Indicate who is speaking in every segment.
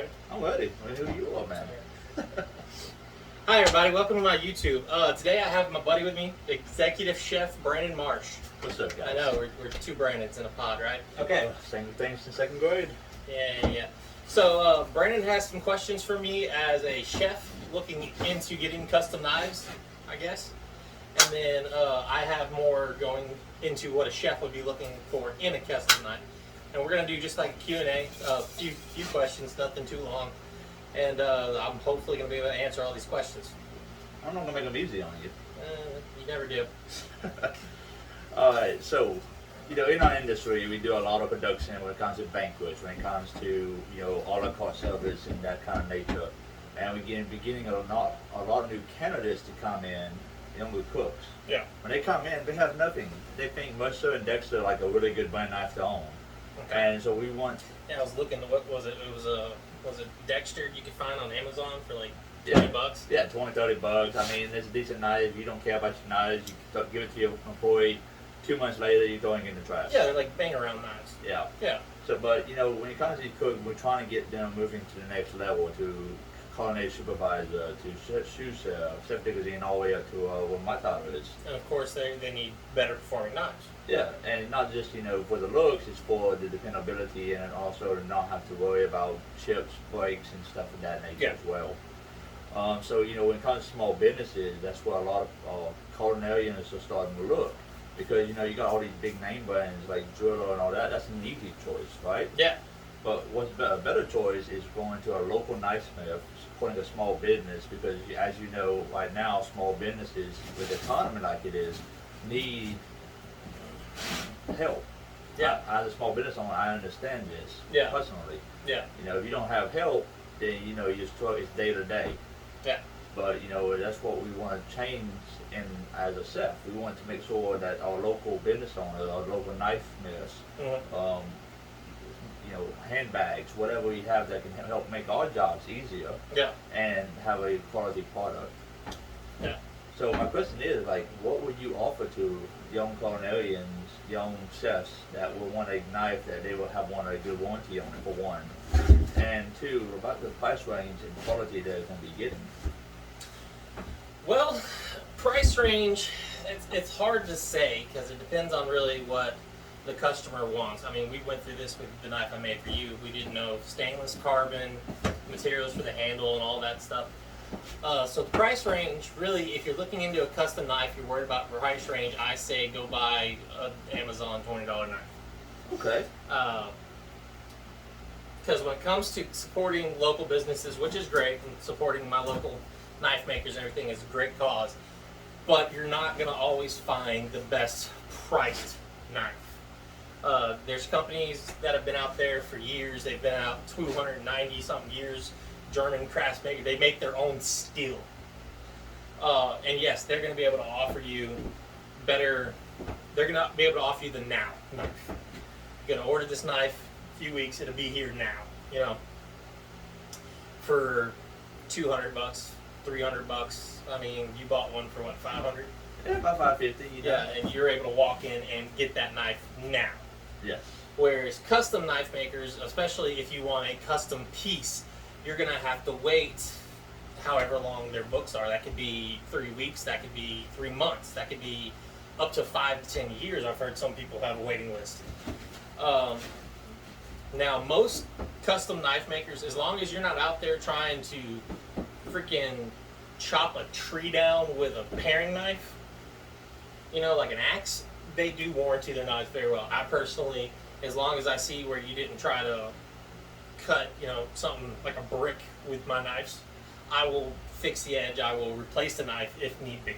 Speaker 1: ready?
Speaker 2: I'm ready. Who you are, man?
Speaker 1: Hi, everybody. Welcome to my YouTube. Today I have my buddy with me, Executive Chef Brandon Marsh.
Speaker 2: What's up, guys?
Speaker 1: I know, we're two Brandons in a pod, right? Okay.
Speaker 2: Same thing since second grade.
Speaker 1: Yeah. So, Brandon has some questions for me as a chef looking into getting custom knives, I guess. And then I have more going into what a chef would be looking for in a custom knife. And we're going to do just like a Q&A, a few questions, nothing too long. And I'm hopefully going to be able to answer all these questions.
Speaker 2: I'm not going to make them easy on you.
Speaker 1: You never do.
Speaker 2: Alright, so, in our industry, we do a lot of production when it comes to banquets, when it comes to, a la carte service and that kind of nature. And we're beginning a lot of new candidates to come in, younger cooks.
Speaker 1: Yeah.
Speaker 2: When they come in, they have nothing. They think Mercer and Dexter are like a really good brand knife to own.
Speaker 1: Okay.
Speaker 2: And so we want...
Speaker 1: Yeah, I was looking, what was it? It was a Dexter you could find on Amazon for like $20?
Speaker 2: Yeah, 20, 30 bucks. I mean, it's a decent knife. You don't care about your knives. You give it to your employee. 2 months later, you're throwing it in the trash.
Speaker 1: Yeah, they're like bang around knives.
Speaker 2: Yeah.
Speaker 1: Yeah.
Speaker 2: So, but, when it comes to cooking, we're trying to get them moving to the next level, to culinary supervisor, to sous chef de cuisine, all the way up to what my title is.
Speaker 1: And of course, they need better performing knives.
Speaker 2: Yeah, and not just, for the looks, it's for the dependability and also to not have to worry about chips, breaks, and stuff of that nature as well. So, when it comes to small businesses, that's where a lot of culinarians are starting to look. Because, you got all these big name brands like Driller and all that. That's an easy choice, right?
Speaker 1: Yeah.
Speaker 2: But what's a better choice is going to a local knife smith, supporting a small business, because as you know, right now, small businesses, with the economy like it is, need help.
Speaker 1: Yeah.
Speaker 2: As a small business owner, I understand this personally.
Speaker 1: Yeah.
Speaker 2: If you don't have help, then, you struggle, it's day to day.
Speaker 1: Yeah.
Speaker 2: But, that's what we want to change as a chef. We want to make sure that our local business owners, our local knife smiths, handbags, whatever we have that can help make our jobs easier.
Speaker 1: Yeah.
Speaker 2: And have a quality product.
Speaker 1: Yeah.
Speaker 2: So my question is, what would you offer to young culinarians, young chefs that will want a knife that they will have a good warranty on, for one, and two, about the price range and quality that they're going to be getting?
Speaker 1: Well, price range, it's hard to say because it depends on really what the customer wants. I mean, we went through this with the knife I made for you. We didn't know stainless, carbon, materials for the handle and all that stuff. So the price range, really, if you're looking into a custom knife, you're worried about price range, I say go buy an Amazon $20 knife.
Speaker 2: Okay.
Speaker 1: Because when it comes to supporting local businesses, which is great, and supporting my local knife makers and everything is a great cause, but you're not going to always find the best priced knife. There's companies that have been out there for years. They've been out 290 something years. German craft makers. They make their own steel. And yes, they're going to be able to offer you better. They're going to be able to offer you the now knife. You're going to order this knife, a few weeks, it'll be here now. For $200, $300. I mean, you bought one for what, $500?
Speaker 2: Yeah, about $550.
Speaker 1: Yeah, and you're able to walk in and get that knife now.
Speaker 2: Yes.
Speaker 1: Whereas custom knife makers, especially if you want a custom piece, you're going to have to wait however long their books are. That could be 3 weeks, that could be 3 months, that could be up to 5 to 10 years. I've heard some people have a waiting list. Now, most custom knife makers, as long as you're not out there trying to freaking chop a tree down with a paring knife, like an axe, they do warranty their knives very well. I personally, as long as I see where you didn't try to cut, something like a brick with my knives, I will fix the edge. I will replace the knife if need be.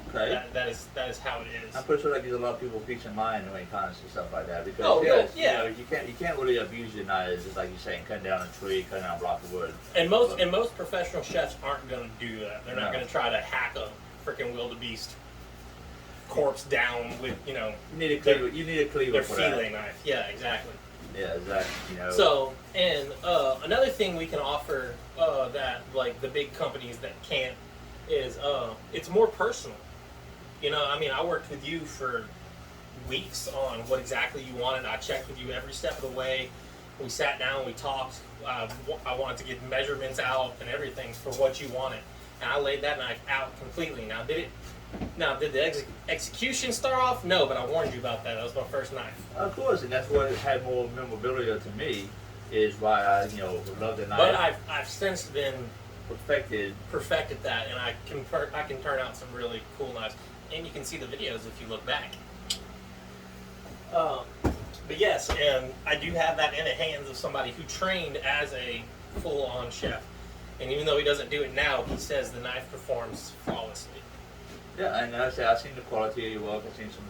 Speaker 2: Okay.
Speaker 1: That is how it is.
Speaker 2: I'm pretty sure that gives a lot of people peace of mind when it comes to stuff like that, because you can't really abuse your knives, just like you're saying, cutting down a tree, cutting down a block of wood.
Speaker 1: And most professional chefs aren't going to do that. They're not going to try to hack a freaking wildebeest corpse down with
Speaker 2: You need a cleaver. You need a cleaver
Speaker 1: their
Speaker 2: for
Speaker 1: filet
Speaker 2: that.
Speaker 1: knife. Yeah, exactly.
Speaker 2: Yeah, exactly.
Speaker 1: So, and another thing we can offer that like the big companies that can't is it's more personal. I worked with you for weeks on what exactly you wanted. I checked with you every step of the way. We sat down, we talked. I wanted to get measurements out and everything for what you wanted, and I laid that knife out completely. Did the execution start off? No, but I warned you about that. That was my first knife.
Speaker 2: Of course, and that's what had more memorabilia to me. Is why I love the knife.
Speaker 1: But I've since been
Speaker 2: perfected
Speaker 1: that, and I can turn out some really cool knives, and you can see the videos if you look back. But yes, and I do have that in the hands of somebody who trained as a full-on chef, and even though he doesn't do it now, he says the knife performs flawlessly.
Speaker 2: Yeah, and like I say, I've seen the quality of your work. I've seen some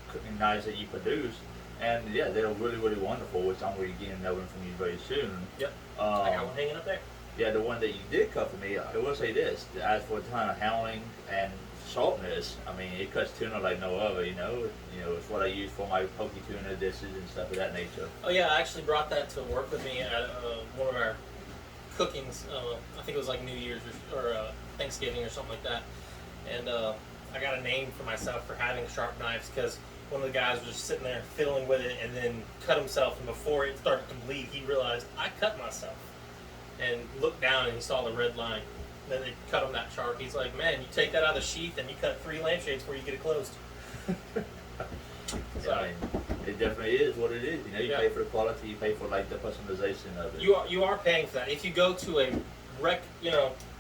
Speaker 2: cooking knives that you produce, and yeah, they're really, really wonderful, which I'm going to be getting another one from you very soon.
Speaker 1: Yep. I got one hanging up there.
Speaker 2: Yeah, the one that you did cut for me, I will say this, as for the time of handling and sharpness, I mean, it cuts tuna like no other, it's what I use for my poke tuna dishes and stuff of that nature.
Speaker 1: Oh yeah, I actually brought that to work with me at one of our cookings, I think it was like New Year's or Thanksgiving or something like that, and I got a name for myself for having sharp knives, because one of the guys was just sitting there fiddling with it and then cut himself, and before it started to bleed, he realized, I cut myself, and looked down and he saw the red line. Then they cut him that sharp. He's like, man, you take that out of the sheath and you cut 3 lampshades before you get it closed.
Speaker 2: So, I mean, it definitely is what it is. You pay for the quality, you pay for like the customization of it.
Speaker 1: You are paying for that. If you go to a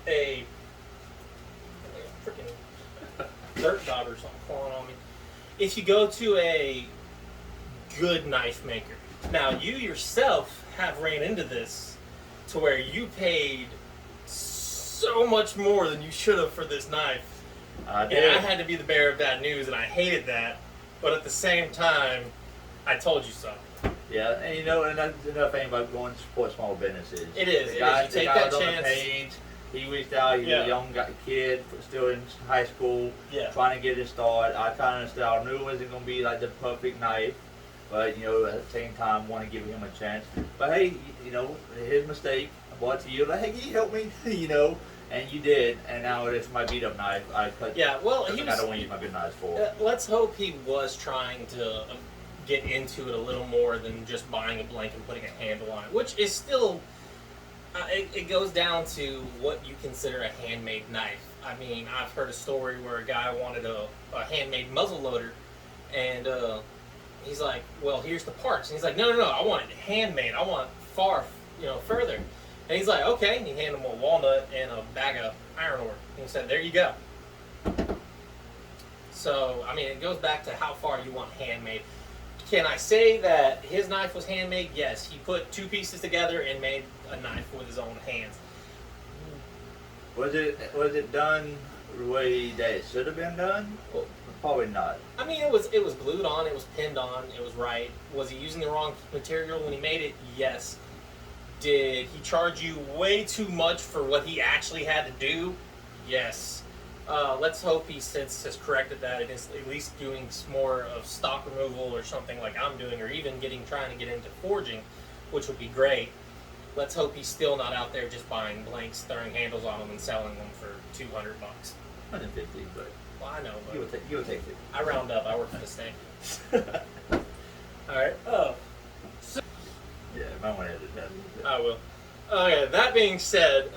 Speaker 1: a freaking dirt dog or something falling on me. If you go to a good knife maker, now you yourself have ran into this to where you paid so much more than you should have for this knife. And I had to be the bearer of bad news, and I hated that. But at the same time, I told you so.
Speaker 2: Yeah, and and that's another thing about going to support small businesses.
Speaker 1: It is.
Speaker 2: The guy,
Speaker 1: You take that
Speaker 2: on
Speaker 1: chance.
Speaker 2: The page, he reached out. He's a young kid, still in high school, trying to get his start. I kind of understood. I knew it wasn't going to be like the perfect knife, but at the same time, want to give him a chance. But hey, his mistake. I brought it to you. Like, hey, can you help me? And you did, and now it's my beat up knife. I cut.
Speaker 1: Yeah, well,
Speaker 2: I don't want to use my good knives for.
Speaker 1: Let's hope he was trying to get into it a little more than just buying a blank and putting a handle on it, which is still. It goes down to what you consider a handmade knife. I mean, I've heard a story where a guy wanted a handmade muzzle loader, and he's like, "Well, here's the parts." And he's like, "No, I want it handmade. I want further." And he's like, "Okay." And he handed him a walnut and a bag of iron ore. And he said, "There you go." So, I mean, it goes back to how far you want handmade. Can I say that his knife was handmade? Yes. He put 2 pieces together and made a knife with his own hands.
Speaker 2: Was it done the way that it should have been done? Well, probably not.
Speaker 1: I mean, it was glued on, it was pinned on, it was right. Was he using the wrong material when he made it? Yes. Did he charge you way too much for what he actually had to do? Yes. Let's hope he since has corrected that and is at least doing more of stock removal or something like I'm doing, or even trying to get into forging, which would be great. Let's hope he's still not out there just buying blanks, throwing handles on them, and selling them for $200.
Speaker 2: 150, but
Speaker 1: well, I know. But
Speaker 2: you would take it.
Speaker 1: I round up. I work for the state. All right.
Speaker 2: Yeah, I might want to edit that.
Speaker 1: I will. Okay. That being said,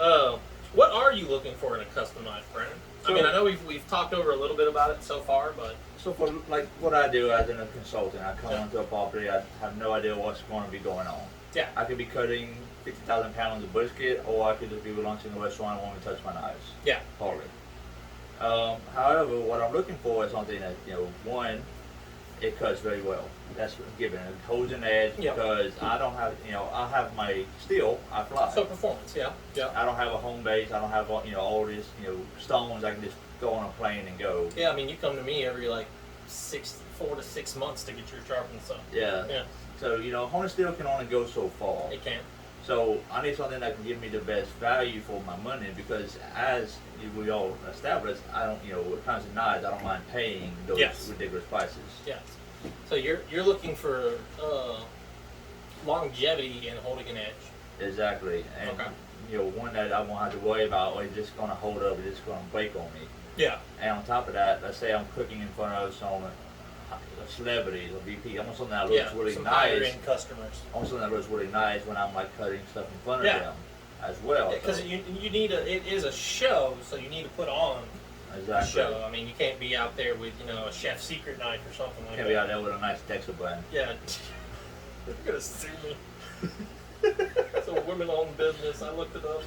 Speaker 1: what are you looking for in a custom knife, Brandon? I mean, I know we've talked over a little bit about it so far, but
Speaker 2: so for like what I do as a consultant, I come onto a property, I have no idea what's going to be going on.
Speaker 1: Yeah.
Speaker 2: I could be cutting 50,000 pounds of brisket, or I could just be launching a restaurant and want to touch my knives.
Speaker 1: Yeah.
Speaker 2: Hardly. However, what I'm looking for is something that one, it cuts very well. That's given. It holds an edge because I don't have, I have my steel, I fly.
Speaker 1: So performance, yeah.
Speaker 2: I don't have a home base. I don't have, all these, stones I can just go on a plane and go.
Speaker 1: Yeah, I mean, you come to me every 4 to 6 months to get your sharpened stuff.
Speaker 2: Yeah. So, Honda steel can only go so far.
Speaker 1: It can.
Speaker 2: So I need something that can give me the best value for my money, because as we all established, I don't, what kinds of knives, I don't mind paying those ridiculous prices.
Speaker 1: Yes. So you're looking for longevity and holding an edge.
Speaker 2: Exactly. And one that I won't have to worry about, or it's just going to hold up, it's just going to break on me.
Speaker 1: Yeah.
Speaker 2: And on top of that, let's say I'm cooking in front of some celebrities or VP. I want something that looks really
Speaker 1: some
Speaker 2: nice.
Speaker 1: higher end customers.
Speaker 2: I want something that looks really nice when I'm like cutting stuff in front of
Speaker 1: Yeah.
Speaker 2: them as well.
Speaker 1: Because
Speaker 2: So,
Speaker 1: you need it is a show, so you need to put on a
Speaker 2: exactly.
Speaker 1: show. I mean, you can't be out there with a chef's secret knife or something like
Speaker 2: Can't
Speaker 1: that.
Speaker 2: be out there with a nice Texas blend.
Speaker 1: Yeah. They're gonna sue me. It's a women-owned business. I looked it up.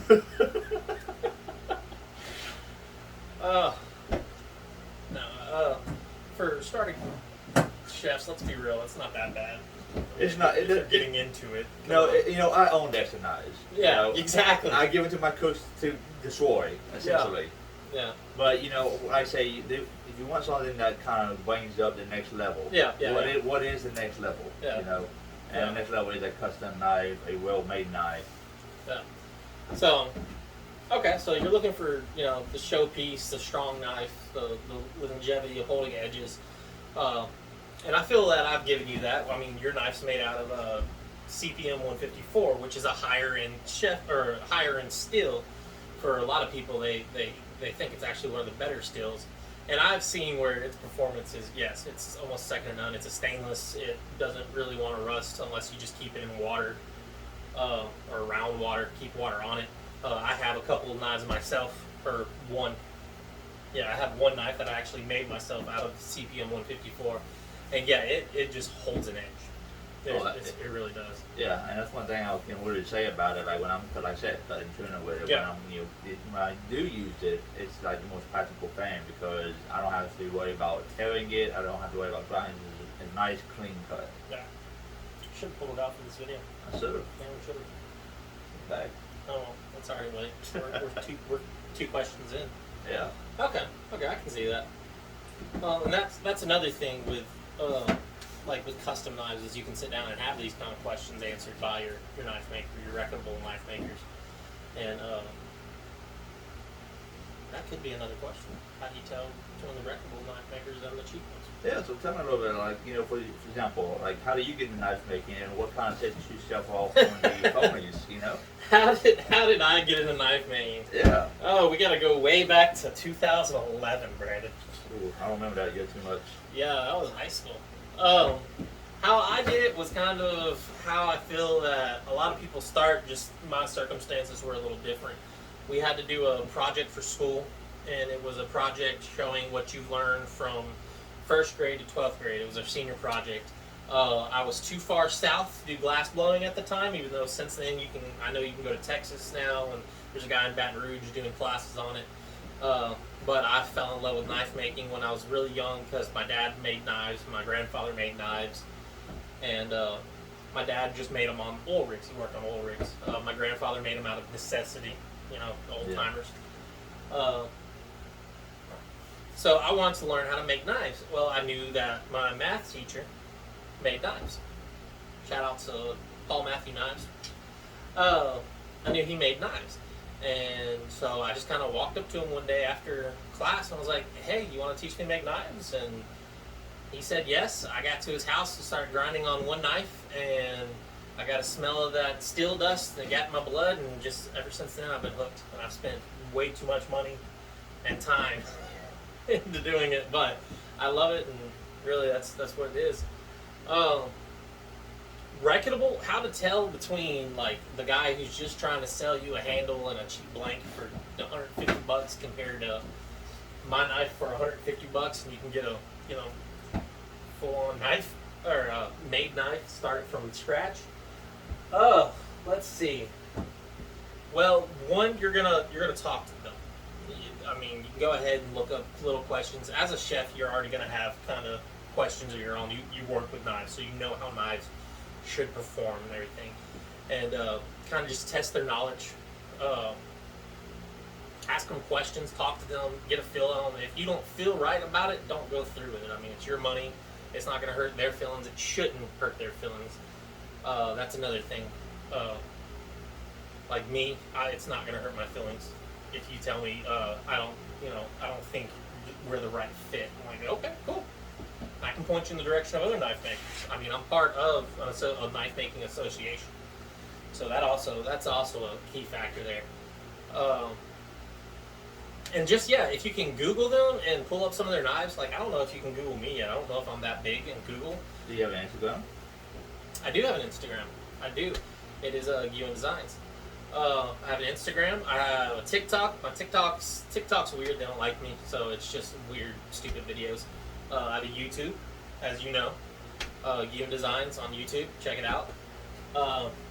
Speaker 1: No. For starting chefs, let's be real. It's not that bad.
Speaker 2: It's not.
Speaker 1: If you're getting into it.
Speaker 2: No, I own Dexter knives.
Speaker 1: Yeah,
Speaker 2: You know,
Speaker 1: exactly.
Speaker 2: I give it to my cooks to destroy, essentially.
Speaker 1: Yeah.
Speaker 2: But I say if you want something that kind of brings up the next level, what is the next level?
Speaker 1: Yeah.
Speaker 2: And the next level is a custom knife, a well-made knife.
Speaker 1: Yeah. So, okay, so you're looking for the showpiece, the strong knife, the longevity of holding edges, and I feel that I've given you that. I mean, your knife's made out of CPM 154, which is a higher end higher end steel. For a lot of people, they think it's actually one of the better steels. And I've seen where its performance is, yes, it's almost second to none. It's a stainless. It doesn't really want to rust unless you just keep it in water or around water, keep water on it. I have a couple of knives myself, or one. Yeah, I have one knife that I actually made myself out of CPM 154. And yeah, it just holds an edge. It really does.
Speaker 2: Yeah, and that's one thing I can really say about it. Like like I said, cutting tuna with it.
Speaker 1: Yeah.
Speaker 2: When I do use it, it's like the most practical thing because I don't have to worry about tearing it. I don't have to worry about drying. It's a nice, clean cut.
Speaker 1: Yeah. Should have pulled it out for this video.
Speaker 2: I should have.
Speaker 1: Yeah, we should have.
Speaker 2: Okay.
Speaker 1: Oh well, that's already late. We're two questions in.
Speaker 2: Yeah.
Speaker 1: Okay, I can see that. Well, and that's another thing with like with custom knives is you can sit down and have these kind of questions answered by your knife maker, your reputable knife makers, and that could be another question. How do you tell between the reputable knife makers and the cheap ones?
Speaker 2: Yeah, so tell me a little bit, like, for example, like, how do you get into knife making and what kind of sets you yourself off on the phonies,
Speaker 1: How did I get into knife making?
Speaker 2: Yeah.
Speaker 1: Oh, we gotta go way back to 2011, Brandon.
Speaker 2: Ooh, I don't remember that yet too much.
Speaker 1: Yeah, I was in high school. How I did it was kind of how I feel that a lot of people start, just my circumstances were a little different. We had to do a project for school, and it was a project showing what you've learned from first grade to 12th grade. It was our senior project. I was too far south to do glass blowing at the time, even though since then I know you can go to Texas now, and there's a guy in Baton Rouge doing classes on it. But I fell in love with knife making when I was really young because my dad made knives, my grandfather made knives, and my dad just made them on oil rigs. He worked on oil rigs. My grandfather made them out of necessity, old timers. So I wanted to learn how to make knives. Well, I knew that my math teacher made knives. Shout out to Paul Matthew Knives. I knew he made knives. And so I just kind of walked up to him one day after class and I was like, hey, you want to teach me to make knives? And he said yes. I got to his house and started grinding on one knife, and I got a smell of that steel dust that got in my blood, and just ever since then I've been hooked. And I've spent way too much money and time into doing it, but I love it, and really that's what it is. Reputable, how to tell between like the guy who's just trying to sell you a handle and a cheap blank for $150 compared to my knife for $150, and you can get a full-on knife or a made knife started from scratch. Let's see. Well, one, you're gonna talk to them. I mean, you can go ahead and look up little questions. As a chef, you're already gonna have kind of questions of your own. You work with knives, so you know how knives should perform and everything, and kind of just test their knowledge. Ask them questions, talk to them, get a feel on them. If you don't feel right about it, don't go through with it. I mean, it's your money. It's not going to hurt their feelings. It shouldn't hurt their feelings. That's another thing. Like me, it's not going to hurt my feelings if you tell me I don't think we're the right fit. I'm like, okay, cool. I can point you in the direction of other knife makers. I mean, I'm part of a knife making association, so that's also a key factor there. And just, yeah, if you can Google them and pull up some of their knives, like, I don't know if you can Google me yet. I don't know if I'm that big in Google.
Speaker 2: Do you have an Instagram?
Speaker 1: I do have an Instagram. I do. It is Guin Designs. I have an Instagram. I have a TikTok. My TikTok's weird. They don't like me, so it's just weird, stupid videos. I have a YouTube, as you know. Guin Designs on YouTube. Check it out.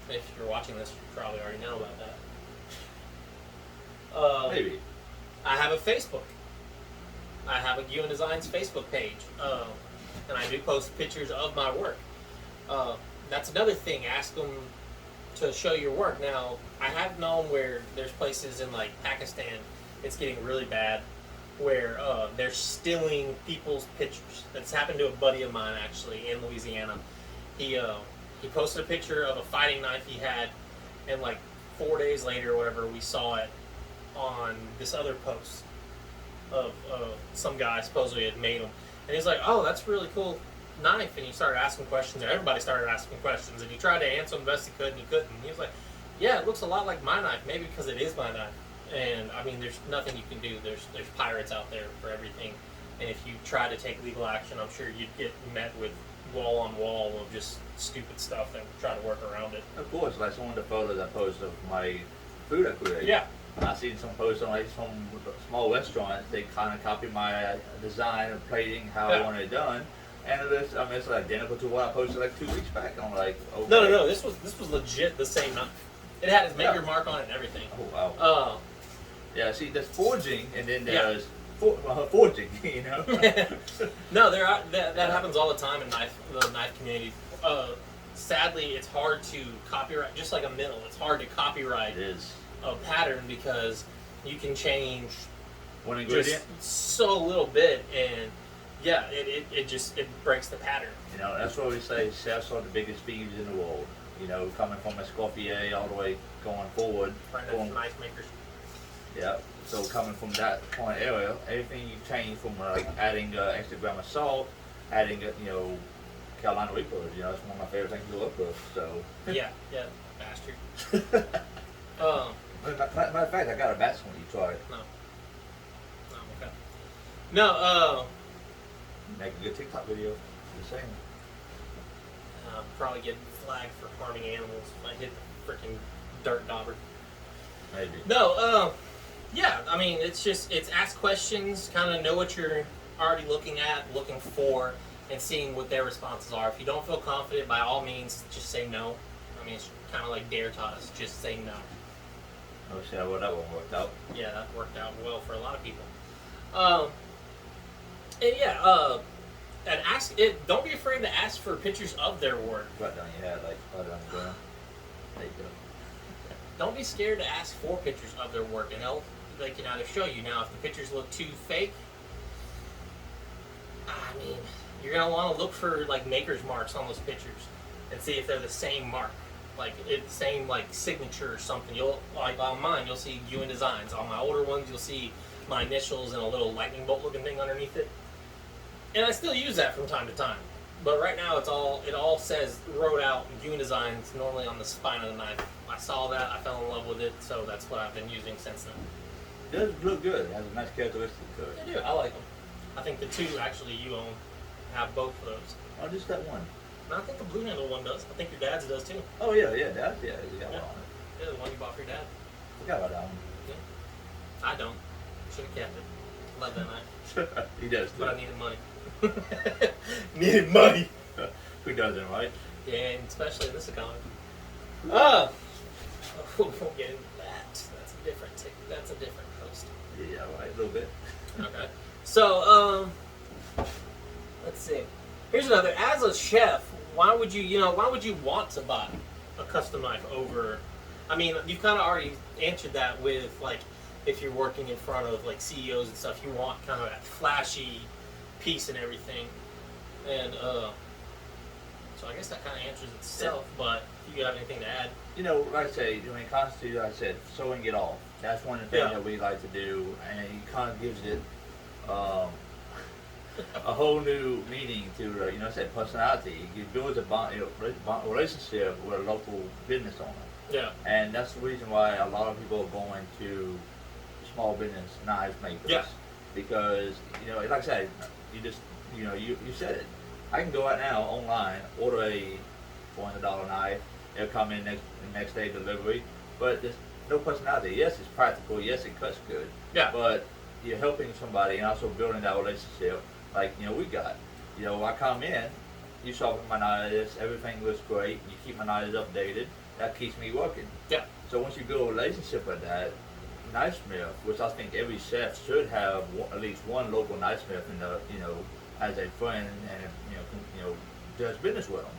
Speaker 1: If you're watching this, you probably already know about that.
Speaker 2: Maybe.
Speaker 1: I have a Facebook. I have a Guin Designs Facebook page, and I do post pictures of my work. That's another thing. Ask them to show your work. Now, I have known where there's places in like Pakistan, it's getting really bad, where they're stealing people's pictures. That's happened to a buddy of mine actually in Louisiana. He posted a picture of a fighting knife he had, and like 4 days later or whatever, we saw it on this other post of some guy supposedly had made them, and he's like, "Oh, that's a really cool knife," and he started asking questions, and everybody started asking questions, and he tried to answer them best he could, and he couldn't. And he was like, "Yeah, it looks a lot like my knife, maybe because it is my knife." And I mean, there's nothing you can do. There's pirates out there for everything, and if you try to take legal action, I'm sure you'd get met with wall on wall of just stupid stuff that would try to work around it.
Speaker 2: Of course, like some of the photos I posted of my food I created.
Speaker 1: Yeah.
Speaker 2: I seen some posts on like some small restaurants. They kind of copy my design and plating, how I want it done, and it's identical to what I posted like 2 weeks back. I'm like, okay.
Speaker 1: No. This was legit the same knife. It had his maker mark on it and everything.
Speaker 2: Oh wow. Yeah. See, there's forging, and then there's forging. You know.
Speaker 1: No, that happens all the time in the knife community. Sadly, it's hard to copyright. Just like a mill, it's hard to copyright.
Speaker 2: It is.
Speaker 1: A pattern because you can change
Speaker 2: one ingredient
Speaker 1: just so little bit, and yeah, it breaks the pattern.
Speaker 2: You know, that's why we say chefs are the biggest thieves in the world. You know, coming from Escoffier all the way going forward.
Speaker 1: Knife makers.
Speaker 2: Yeah. So coming from that point area, everything you change from like adding extra gram of salt, adding Carolina Reapers. You know, it's one of my favorite things to work with. So.
Speaker 1: Yeah, bastard.
Speaker 2: Matter of fact, I got a batch when you try it.
Speaker 1: No. Okay. No,
Speaker 2: Make a good TikTok video. Just saying.
Speaker 1: Probably get flagged for harming animals if I hit the freaking dirt dauber.
Speaker 2: Maybe.
Speaker 1: No, yeah, I mean, it's ask questions, kind of know what you're already looking for, and seeing what their responses are. If you don't feel confident, by all means, just say no. I mean, it's kind of like Dare taught us, just say no.
Speaker 2: Oh, see how well that one worked out.
Speaker 1: Yeah, that worked out well for a lot of people. And yeah, and ask it. Don't be afraid to ask for pictures of their work.
Speaker 2: Right down your head, like right on the ground. There you go.
Speaker 1: Don't be scared to ask for pictures of their work, and they can either show you. Now, if the pictures look too fake, I mean, you're gonna want to look for like maker's marks on those pictures and see if they're the same mark. Like it's same like signature or something. You'll like on mine, you'll see Guin Designs. On my older ones, you'll see my initials and a little lightning bolt looking thing underneath it. And I still use that from time to time. But right now, it all says wrote out Guin Designs normally on the spine of the knife. I saw that, I fell in love with it, so that's what I've been using since then.
Speaker 2: It does look good. It has a nice characteristic to it.
Speaker 1: They do. I like them. I think the two actually you own have both of those.
Speaker 2: Oh, just that one.
Speaker 1: No, I think the blue handle one does. I think your dad's does too.
Speaker 2: Oh yeah, that you got one on it.
Speaker 1: Yeah, the one you bought for your dad.
Speaker 2: Forgot about that one.
Speaker 1: Yeah. I don't. Should have kept it. Love that knife.
Speaker 2: He does too.
Speaker 1: But I needed money. Needed money.
Speaker 2: Who doesn't, right?
Speaker 1: Yeah, and especially in this economy. We won't get into that. That's a different post.
Speaker 2: Yeah, right. A little bit.
Speaker 1: Okay. So, let's see. Here's another. As a chef, why would you want to buy a custom knife over? I mean, you've kind of already answered that with like, if you're working in front of like CEOs and stuff, you want kind of that flashy piece and everything. And so I guess that kind of answers itself. But if you have anything to add?
Speaker 2: You know, like I say, when it comes to, like I said, sewing it off. That's one of the things that we like to do, and it kind of gives it a whole new meaning to, say personality. It builds a relationship with a local business owner.
Speaker 1: Yeah.
Speaker 2: And that's the reason why a lot of people are going to small business knife makers.
Speaker 1: Yeah.
Speaker 2: Because, you know, like I said, you just, you know, you said it. I can go out now online, order a $400 knife. It'll come in next day delivery. But there's no personality. Yes, it's practical. Yes, it cuts good.
Speaker 1: Yeah.
Speaker 2: But you're helping somebody and also building that relationship. Like, you know, we got. You know, I come in, you sharpen my knives, everything looks great. You keep my knives updated. That keeps me working.
Speaker 1: Yeah.
Speaker 2: So once you build a relationship with that, knife smith, which I think every chef should have at least one local knife smith in the, you know, as a friend and you know, does business with them.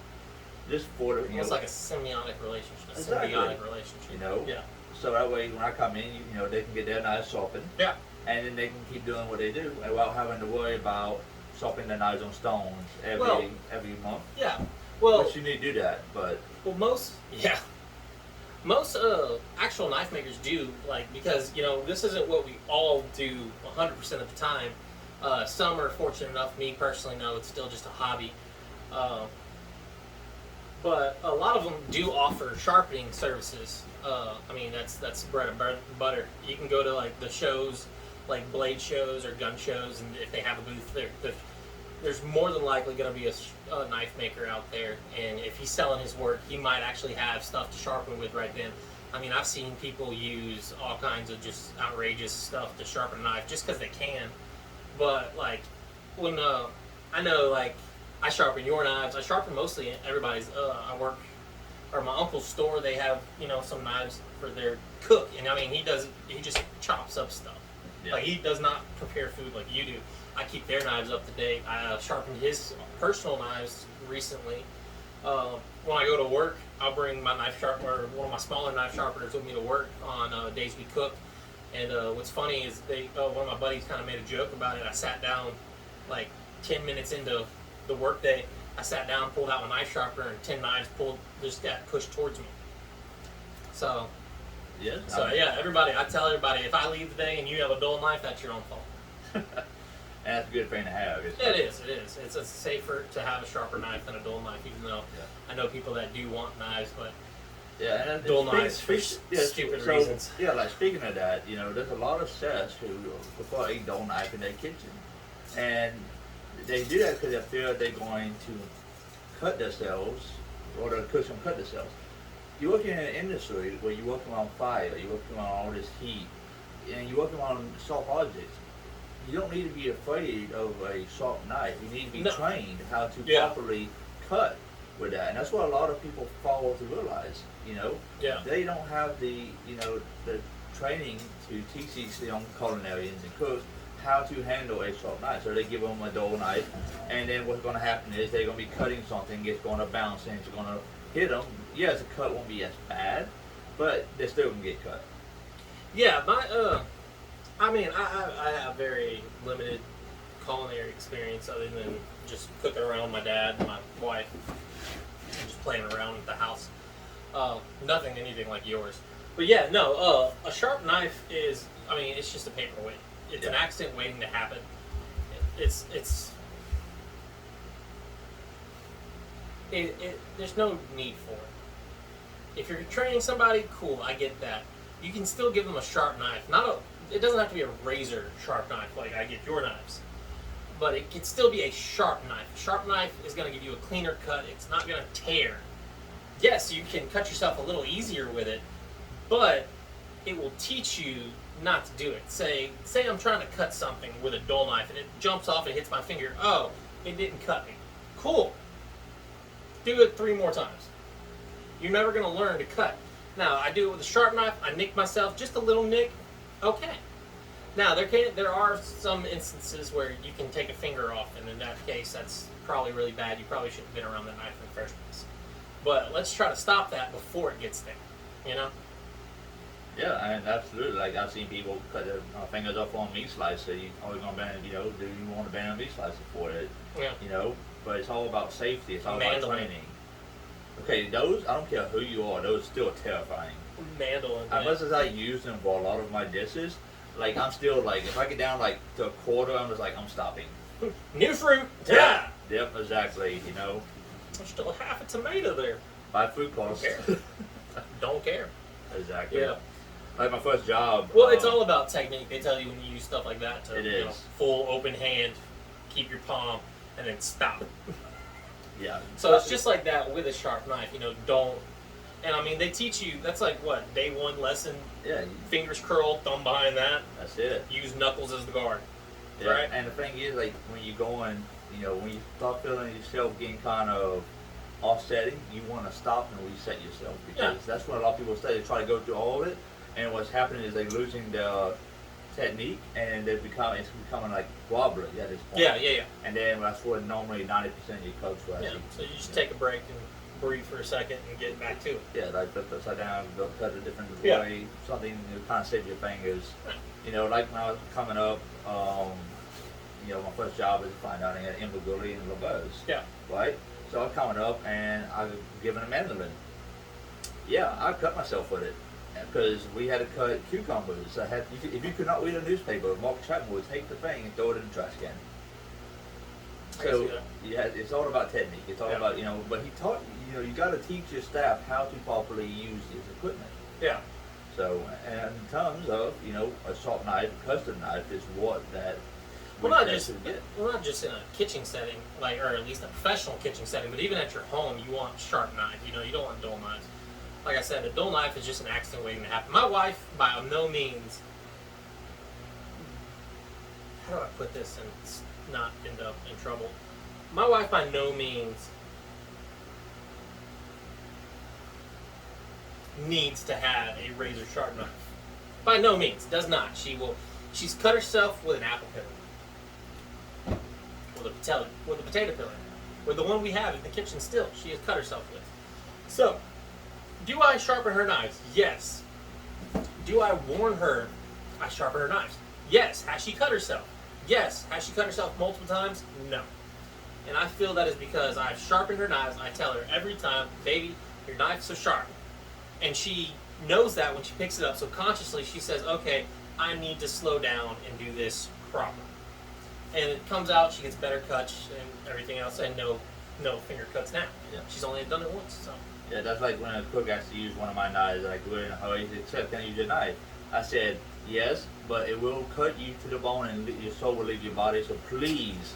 Speaker 2: Just for the, you know,
Speaker 1: It's like a semiotic relationship, a
Speaker 2: Exactly.
Speaker 1: symbiotic relationship.
Speaker 2: you know.
Speaker 1: Yeah.
Speaker 2: So that way, when I come in, you know, they can get their knives sharpened,
Speaker 1: Yeah.
Speaker 2: and then they can keep doing what they do without having to worry about sharpening their knives on stones every month.
Speaker 1: Yeah. Well,
Speaker 2: Which you need to do that, but
Speaker 1: most actual knife makers do, like, because, you know, this isn't what we all do 100% of the time. Some are fortunate enough, me personally, no, it's still just a hobby. But a lot of them do offer sharpening services. I mean, that's bread and butter. You can go to, like, the shows, like blade shows or gun shows, and if they have a booth, there's more than likely going to be a knife maker out there. And if he's selling his work, he might actually have stuff to sharpen with right then. I mean, I've seen people use all kinds of just outrageous stuff to sharpen a knife just because they can. But, like, when I know, like, I sharpen your knives. I sharpen mostly everybody's. I work, or my uncle's store. They have, you know, some knives for their cook, and I mean, he just chops up stuff.
Speaker 2: Yeah.
Speaker 1: Like, he does not prepare food like you do. I keep their knives up to date. I sharpened his personal knives recently. When I go to work, I'll bring my knife sharpener, one of my smaller knife sharpeners, with me to work on days we cook. And what's funny is one of my buddies kind of made a joke about it. I sat down like 10 minutes into the workday. I sat down, pulled out my knife sharpener, and 10 knives just got pushed towards me. So,
Speaker 2: yeah.
Speaker 1: yeah, everybody, I tell everybody, if I leave the day and you have a dull knife, that's your own fault.
Speaker 2: And that's a good thing to have.
Speaker 1: It is. It's safer to have a sharper knife than a dull knife, even though I know people that do want knives, but
Speaker 2: yeah, and
Speaker 1: dull knives for stupid reasons.
Speaker 2: Yeah, like speaking of that, you know, there's a lot of chefs who prefer a dull knife in their kitchen, and they do that because they feel they're going to cut themselves, or the cook's going to cut themselves. You're working in an industry where you're working on fire, you're working on all this heat, and you're working on sharp objects. You don't need to be afraid of a sharp knife. You need to be trained how to properly cut with that, and that's what a lot of people fail to realize. You know, they don't have the training to teach these young culinarians and cooks how to handle a sharp knife. So they give them a dull knife, and then what's going to happen is they're going to be cutting something, it's going to bounce, and it's going to hit them. Yes, the cut won't be as bad, but they're still going to get cut.
Speaker 1: Yeah, I mean, I have very limited culinary experience other than just cooking around with my dad and my wife and just playing around at the house. Nothing, anything like yours. But yeah, no, a sharp knife is, I mean, it's just a paperweight. It's an accident waiting to happen. There's no need for it. If you're training somebody, cool, I get that. You can still give them a sharp knife. It doesn't have to be a razor sharp knife like I get your knives. But it can still be a sharp knife. A sharp knife is going to give you a cleaner cut. It's not going to tear. Yes, you can cut yourself a little easier with it, but it will teach you not to do it. Say I'm trying to cut something with a dull knife and it jumps off and hits my finger. Oh, it didn't cut me. Cool. Do it 3 more times. You're never going to learn to cut. Now, I do it with a sharp knife. I nick myself, just a little nick. Okay. Now, there are some instances where you can take a finger off, and in that case, that's probably really bad. You probably shouldn't have been around that knife in the first place. But let's try to stop that before it gets there, you know?
Speaker 2: Yeah, and absolutely. Like, I've seen people cut their fingers off on meat slice, so you always going to ban, you know, do you want to ban a meat slicer for it?
Speaker 1: Yeah.
Speaker 2: You know, but it's all about safety. It's all about
Speaker 1: Mandolin.
Speaker 2: training. Okay, those, I don't care who you are, those are still terrifying.
Speaker 1: Mandolin.
Speaker 2: As much as I use them for a lot of my dishes, like, I'm still, like, if I get down, like, to a quarter, I'm just like, I'm stopping.
Speaker 1: New fruit. Yeah.
Speaker 2: Yep, exactly, you know.
Speaker 1: There's still half a tomato there.
Speaker 2: Buy food costs.
Speaker 1: Don't care.
Speaker 2: Exactly.
Speaker 1: Yeah.
Speaker 2: Like my first job.
Speaker 1: Well, it's all about technique. They tell you when you use stuff like that to,
Speaker 2: It
Speaker 1: you know,
Speaker 2: is.
Speaker 1: full open hand, keep your palm, and then stop.
Speaker 2: Yeah.
Speaker 1: So it's just like that with a sharp knife. You know, don't. And I mean, they teach you. That's like what, day one lesson.
Speaker 2: Yeah.
Speaker 1: Fingers curled, thumb behind that.
Speaker 2: That's it.
Speaker 1: Use knuckles as the guard.
Speaker 2: Yeah.
Speaker 1: Right.
Speaker 2: And the thing is, like when you go in, you know, when you start feeling yourself getting kind of offsetting, you want to stop and reset yourself because that's what a lot of people say. They try to go through all of it, and what's happening is they're losing their technique, and it's becoming like wobbly at this point.
Speaker 1: Yeah.
Speaker 2: And then that's what normally 90% of your coach will
Speaker 1: Yeah. So you just take a break and breathe for a second and get back to it.
Speaker 2: Yeah, like flip upside down, go cut a different
Speaker 1: Yeah.
Speaker 2: way, something to kind of save your fingers. You know, like when I was coming up, you know, my first job is fine dining at Invergully and LeBeau's.
Speaker 1: Yeah.
Speaker 2: Right? So I'm coming up and I was given a mandolin. Yeah, I cut myself with it because we had to cut cucumbers. If you could not read a newspaper, Mark Chapman would take the thing and throw it in the trash can. So yeah, it's all about technique. It's all about, you know. But he taught you know, you got to teach your staff how to properly use his equipment.
Speaker 1: Yeah.
Speaker 2: So, and in terms of, you know, a sharp knife, custom knife is what that.
Speaker 1: Well, not just in a kitchen setting, like, or at least a professional kitchen setting, but even at your home, you want sharp knives. You know, you don't want dull knives. Like I said, a dull knife is just an accident waiting to happen. My wife, by no means, how do I put this and not end up in trouble? My wife, by no means, needs to have a razor sharp knife. By no means, does not. She's cut herself with an apple peeler. With a potato peeler, with the one we have in the kitchen still, she has cut herself with. So, do I sharpen her knives? Yes. Do I warn her I sharpen her knives? Yes. Has she cut herself? Yes. Has she cut herself multiple times? No. And I feel that is because I've sharpened her knives. I tell her every time, baby, your knife's so sharp. And she knows that when she picks it up, so consciously she says, okay, I need to slow down and do this proper. And it comes out, she gets better cuts and everything else, and no finger cuts now.
Speaker 2: Yeah.
Speaker 1: She's only done it once, so.
Speaker 2: Yeah, that's like when a cook has to use one of my knives, like we're in a hurry, he said, can I use your knife? I said, yes, but it will cut you to the bone and your soul will leave your body, so please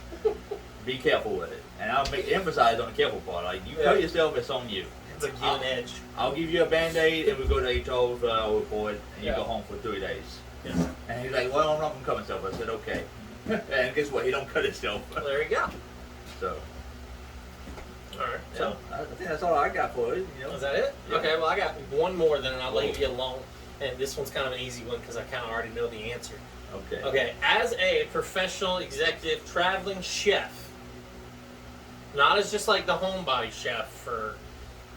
Speaker 2: be careful with it. And I'll emphasize on the careful part. Like, you cut yourself, it's on you.
Speaker 1: It's like an edge.
Speaker 2: I'll give you a Band-Aid and we go to HR for our report and you go home for 3 days.
Speaker 1: Yeah.
Speaker 2: And he's like, well, I'm not going to cut myself. I said, okay. And guess what? He don't cut himself.
Speaker 1: Well, there you go.
Speaker 2: So.
Speaker 1: Alright.
Speaker 2: Yeah,
Speaker 1: So,
Speaker 2: I think that's all I got for it. You know?
Speaker 1: is that it?
Speaker 2: Yeah.
Speaker 1: Okay, well, I got one more then, and I'll leave you alone. And this one's kind of an easy one because I kind of already know the answer.
Speaker 2: Okay.
Speaker 1: Okay, as a professional executive traveling chef, not as just like the homebody chef or,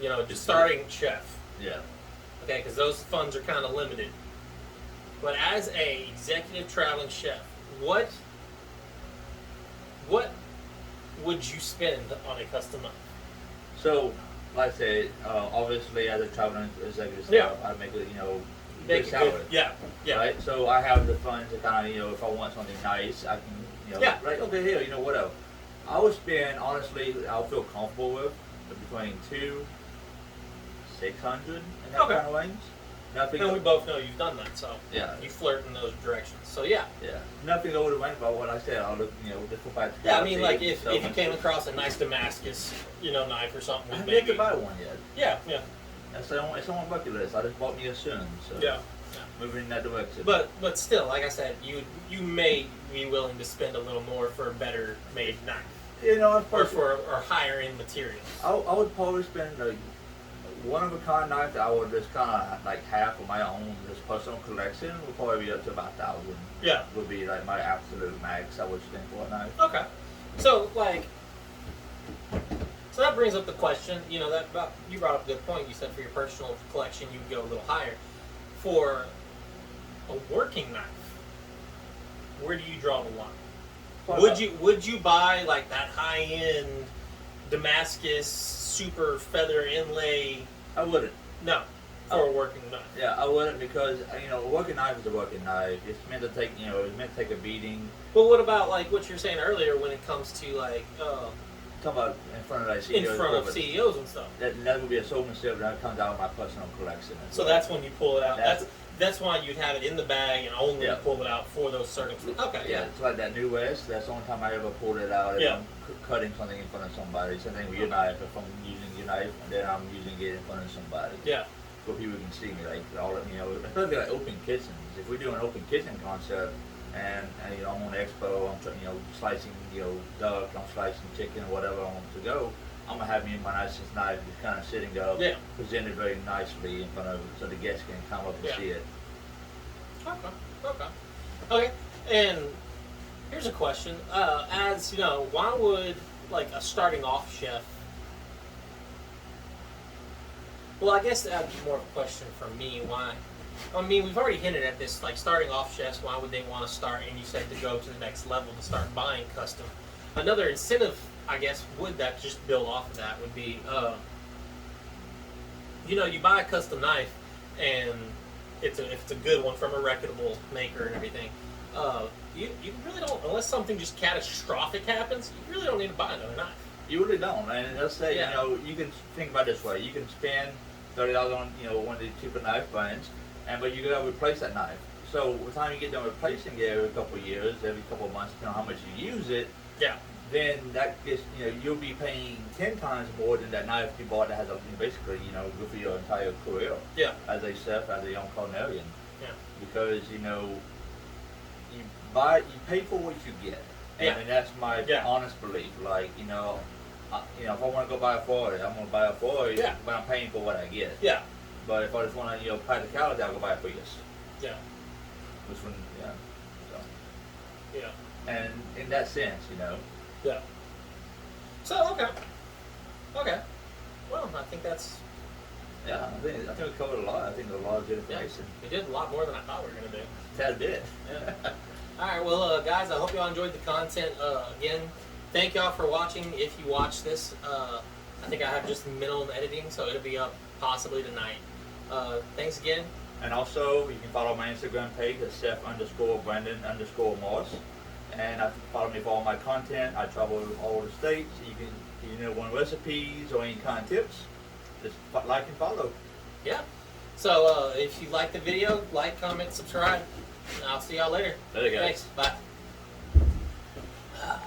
Speaker 1: you know, just starting chef.
Speaker 2: Yeah.
Speaker 1: Okay, because those funds are kind of limited. But as a executive traveling chef, what would you spend on a custom knife?
Speaker 2: So, like I said, obviously as a traveling executive, I make a, you know,
Speaker 1: Make
Speaker 2: good
Speaker 1: it
Speaker 2: salary.
Speaker 1: good. Yeah.
Speaker 2: Right? So I have the funds to kind of, you know, if I want something nice, I can, you know, right, okay, here, you know, whatever. I would spend, honestly, I'll feel comfortable with between $200 to $600 in that kind of range. Nothing.
Speaker 1: And we both know you've done that, so you flirt in those directions. So yeah.
Speaker 2: Nothing over the range about what I said. I'll look, you know, just about.
Speaker 1: Yeah, I mean, like if you came across a nice Damascus, you know, knife or something,
Speaker 2: I haven't yet to buy one yet.
Speaker 1: Yeah.
Speaker 2: It's on my bucket list. I just bought me a soon. So
Speaker 1: yeah.
Speaker 2: Moving in that direction.
Speaker 1: But still, like I said, you may be willing to spend a little more for a better made knife.
Speaker 2: You know,
Speaker 1: or higher end materials.
Speaker 2: I would probably spend a one-of-a-kind knife that I would just kind of like have for my own just personal collection would probably be up to about 1,000.
Speaker 1: Yeah.
Speaker 2: Would be like my absolute max I would spend for a knife.
Speaker 1: Okay. So that brings up the question, you know, you brought up a good point. You said for your personal collection you would go a little higher. For a working knife, where do you draw the line? Would you buy like that high end Damascus super feather inlay?
Speaker 2: I wouldn't.
Speaker 1: No, for a working knife.
Speaker 2: Yeah, I wouldn't because, you know, a working knife is a working knife. It's meant to take, you know, it's meant to take a beating.
Speaker 1: Well, what about like what you're saying earlier when it comes to like
Speaker 2: talking about in front of like CEOs?
Speaker 1: In front of CEOs and stuff.
Speaker 2: That would be a sewing strip that comes out of my personal collection.
Speaker 1: So that's when you pull it out. that's why you'd have it in the bag and only
Speaker 2: Yeah.
Speaker 1: pull it out for those circumstances. Okay, yeah.
Speaker 2: It's like that New West. That's the only time I ever pulled it out. If
Speaker 1: Yeah.
Speaker 2: I'm cutting something in front of somebody. Same thing with your knife. If I'm using your knife, and then I'm using it in front of somebody.
Speaker 1: Yeah.
Speaker 2: So people can see me, like all of, especially like open kitchens. If we do an open kitchen concept, and I'm on expo, I'm slicing duck, I'm slicing chicken or whatever I want to go. I'm gonna have me my nicest knife just kind of sitting up,
Speaker 1: Yeah.
Speaker 2: presented very nicely in front of, so the guests can come up and
Speaker 1: Yeah.
Speaker 2: see it.
Speaker 1: Okay. And here's a question: as you know, why would like a starting off chef? Well, I guess that'd be more of a question for me. Why? I mean, we've already hinted at this. Like starting off chefs, why would they want to start? And you said to go to the next level to start buying custom. Another incentive, I guess, would that just build off of that would be, you buy a custom knife, and if it's a good one from a reputable maker and everything, you really don't, unless something just catastrophic happens, you really don't need to buy another knife.
Speaker 2: You really don't, and let's say
Speaker 1: Yeah.
Speaker 2: you can think about it this way: you can spend $30 on one of these cheaper knife brands, but you gotta replace that knife. So by the time you get done replacing it every couple of years, every couple of months, depending on how much you use it,
Speaker 1: Yeah.
Speaker 2: then that gets you'll be paying 10 times more than that knife you bought that has basically good for your entire career
Speaker 1: Yeah.
Speaker 2: as a chef, as a young culinarian.
Speaker 1: Yeah.
Speaker 2: Because you pay for what you get,
Speaker 1: Yeah.
Speaker 2: and that's my
Speaker 1: Yeah.
Speaker 2: honest belief. Like if I want to go buy a 40, I'm gonna buy a 40,
Speaker 1: Yeah.
Speaker 2: but I'm paying for what I get.
Speaker 1: Yeah.
Speaker 2: But if I just want to practicality, I'll go buy a Prius.
Speaker 1: Yeah.
Speaker 2: Which one? Yeah. So,
Speaker 1: Yeah.
Speaker 2: and in that sense,
Speaker 1: Yeah. So okay. Well, I think that's
Speaker 2: yeah, I think we covered a lot. I think there's a lot of good
Speaker 1: yeah.
Speaker 2: information.
Speaker 1: We did a lot more than I thought we were gonna do.
Speaker 2: Tad bit.
Speaker 1: Yeah. All right, well, guys, I hope y'all enjoyed the content. Again, thank y'all for watching. If you watch this, I think I have just minimum editing, so it'll be up possibly tonight. Thanks again.
Speaker 2: And also, you can follow my Instagram page at Chef_Brandon_Moss. And follow me for all my content. I travel all the states. You can, want recipes or any kind of tips, just like and follow.
Speaker 1: Yeah. So if you like the video, like, comment, subscribe. And I'll see y'all later.
Speaker 2: Later, guys.
Speaker 1: Thanks. Bye.